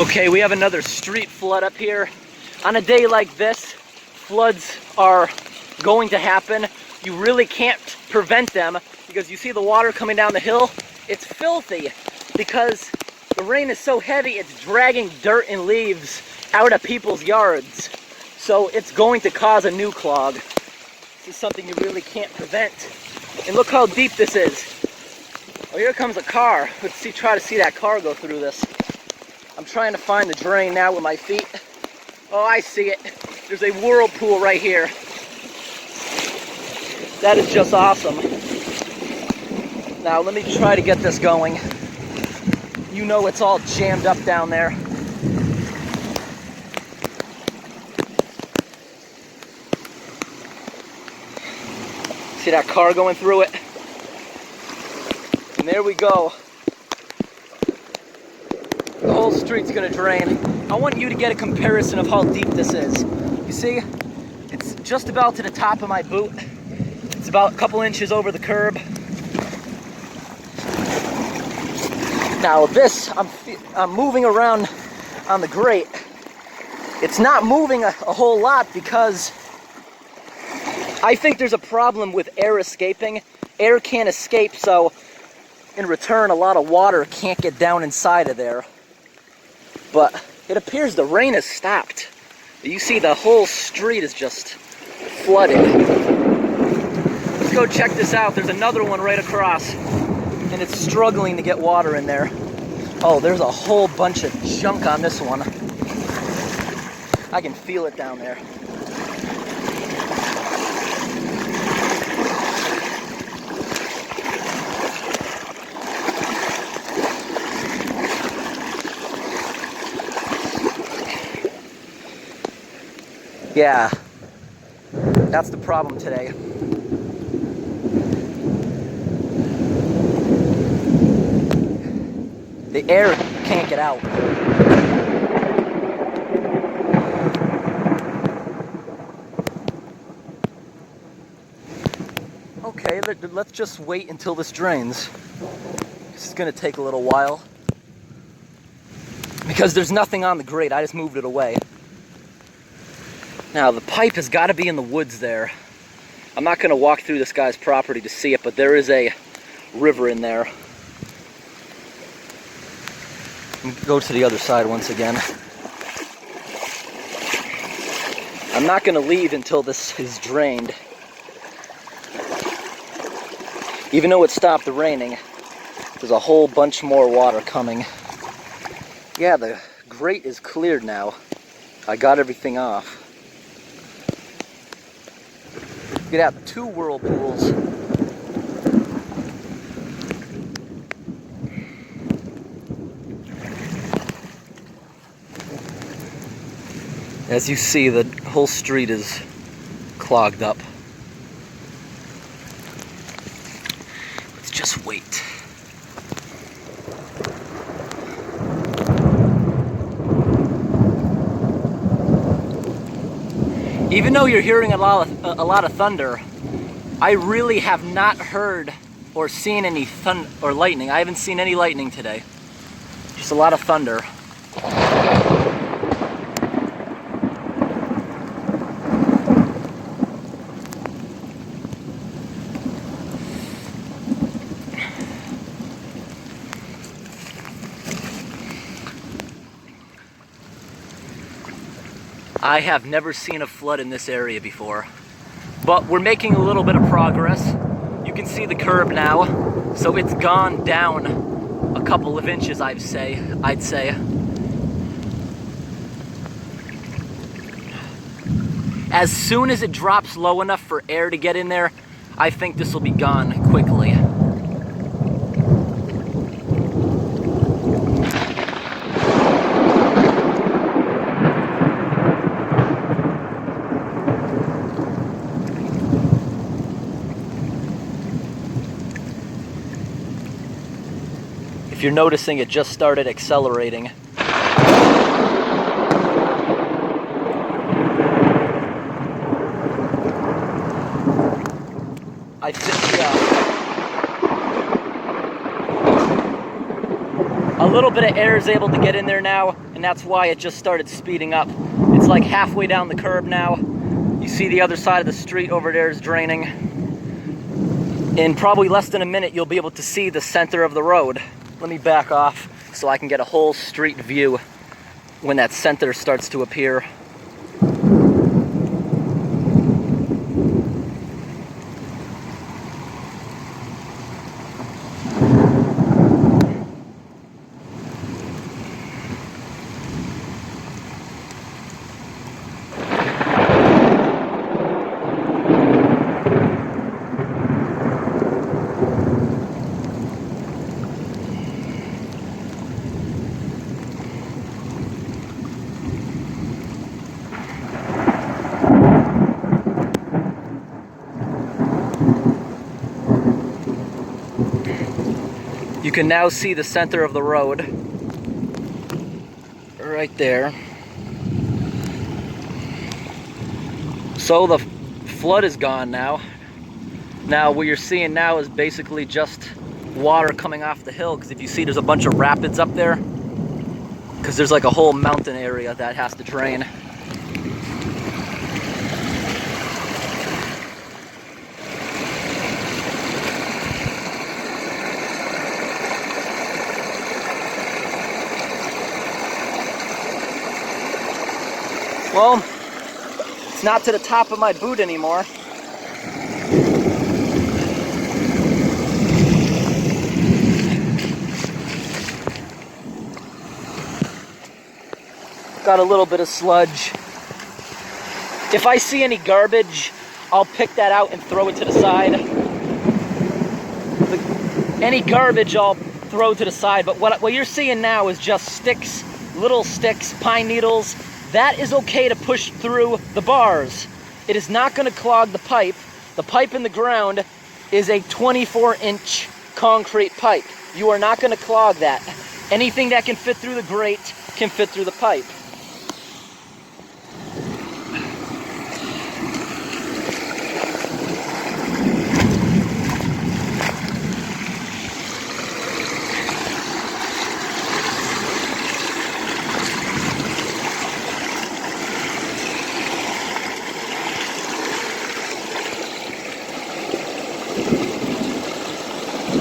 Okay, we have another street flood up here. On a day like this, floods are going to happen. You really can't prevent them because you see the water coming down the hill. It's filthy because the rain is so heavy, it's dragging dirt and leaves out of people's yards. So it's going to cause a new clog. This is something you really can't prevent. And look how deep this is. Oh, here comes a car. Let's try to see that car go through this. I'm trying to find the drain now with my feet. Oh, I see it. There's a whirlpool right here. That is just awesome. Now let me try to get this going. You know it's all jammed up down there. See that car going through it? And there we go. The whole street's gonna drain. I want you to get a comparison of how deep this is. You see, it's just about to the top of my boot. It's about a couple inches over the curb. Now this, I'm moving around on the grate. It's not moving a whole lot because I think there's a problem with air escaping. Air can't escape, so in return, a lot of water can't get down inside of there. But it appears the rain has stopped. You see the whole street is just flooded. Let's go check this out. There's another one right across, and it's struggling to get water in there. Oh, there's a whole bunch of junk on this one. I can feel it down there. Yeah, that's the problem today. The air can't get out. Okay, let's just wait until this drains. This is gonna take a little while. Because there's nothing on the grate, I just moved it away. Now, the pipe has got to be in the woods there. I'm not going to walk through this guy's property to see it, but there is a river in there. Go to the other side once again. I'm not going to leave until this is drained. Even though it stopped raining, there's a whole bunch more water coming. Yeah, the grate is cleared now. I got everything off. You could have 2 whirlpools. As you see, the whole street is clogged up. Let's just wait. Even though you're hearing a lot of thunder, I really have not heard or seen any thunder or lightning. I haven't seen any lightning today. Just a lot of thunder. I have never seen a flood in this area before, but we're making a little bit of progress. You can see the curb now, so it's gone down a couple of inches, I'd say. As soon as it drops low enough for air to get in there, I think this will be gone quickly. If you're noticing, it just started accelerating. I think, a little bit of air is able to get in there now, and that's why it just started speeding up. It's like halfway down the curb now. You see the other side of the street over there is draining. In probably less than a minute, you'll be able to see the center of the road. Let me back off so I can get a whole street view when that center starts to appear. You can now see the center of the road right there. So the flood is gone now. Now what you're seeing now is basically just water coming off the hill, because if you see, there's a bunch of rapids up there, because there's like a whole mountain area that has to drain. Well, it's not to the top of my boot anymore. Got a little bit of sludge. If I see any garbage, I'll pick that out and throw it to the side. Any garbage I'll throw to the side, but what you're seeing now is just sticks, little sticks, pine needles. That is okay to push through the bars. It is not going to clog the pipe. The pipe in the ground is a 24-inch concrete pipe. You are not going to clog that. Anything that can fit through the grate can fit through the pipe.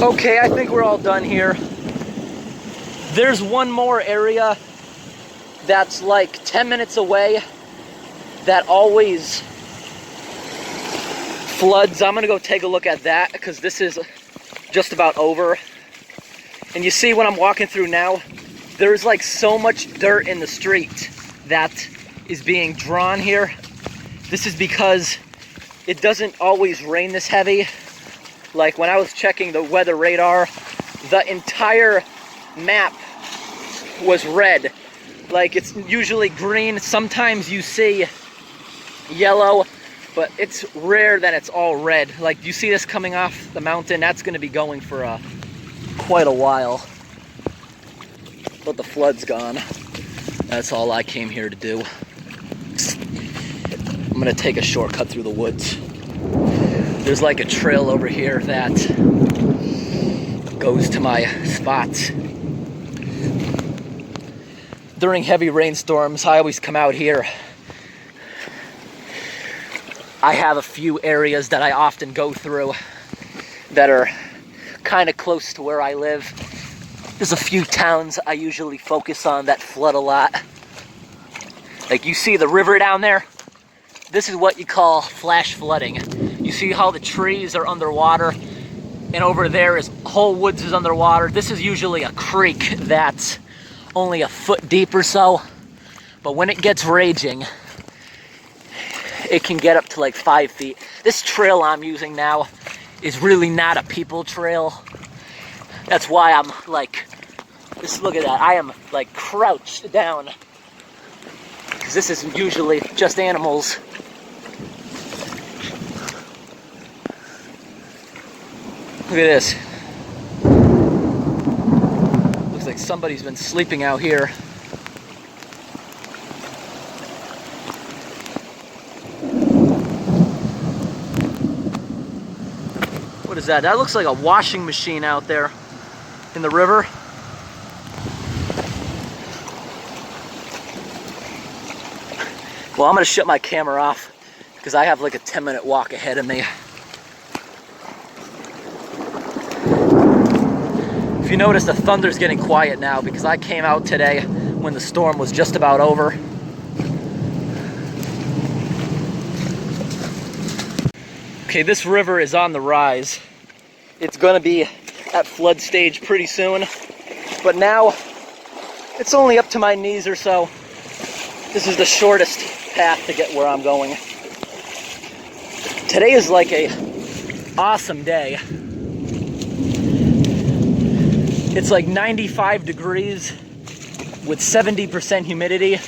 Okay, I think we're all done here. There's one more area that's like 10 minutes away that always floods. I'm gonna go take a look at that because this is just about over. And you see when I'm walking through now, there's like so much dirt in the street that is being drawn here. This is because it doesn't always rain this heavy. Like when I was checking the weather radar, the entire map was red. Like it's usually green. Sometimes you see yellow, but it's rare that it's all red. Like you see this coming off the mountain, that's going to be going for quite a while. But the flood's gone. That's all I came here to do. I'm going to take a shortcut through the woods. There's like a trail over here that goes to my spots. During heavy rainstorms, I always come out here. I have a few areas that I often go through that are kind of close to where I live. There's a few towns I usually focus on that flood a lot. Like you see the river down there? This is what you call flash flooding. You see how the trees are underwater, and over there is whole woods is underwater. This is usually a creek that's only a foot deep or so, but when it gets raging, it can get up to like 5 feet. This trail I'm using now is really not a people trail. That's why I'm like, just look at that. I am like crouched down, because this is usually just animals. Look at this. Looks like somebody's been sleeping out here. What is that? That looks like a washing machine out there in the river. Well, I'm gonna shut my camera off because I have like a 10-minute walk ahead of me. If you notice, the thunder's getting quiet now because I came out today when the storm was just about over. Okay, this river is on the rise. It's gonna be at flood stage pretty soon, but now it's only up to my knees or so. This is the shortest path to get where I'm going. Today is like a awesome day. It's like 95 degrees with 70% humidity.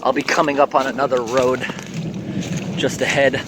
I'll be coming up on another road just ahead.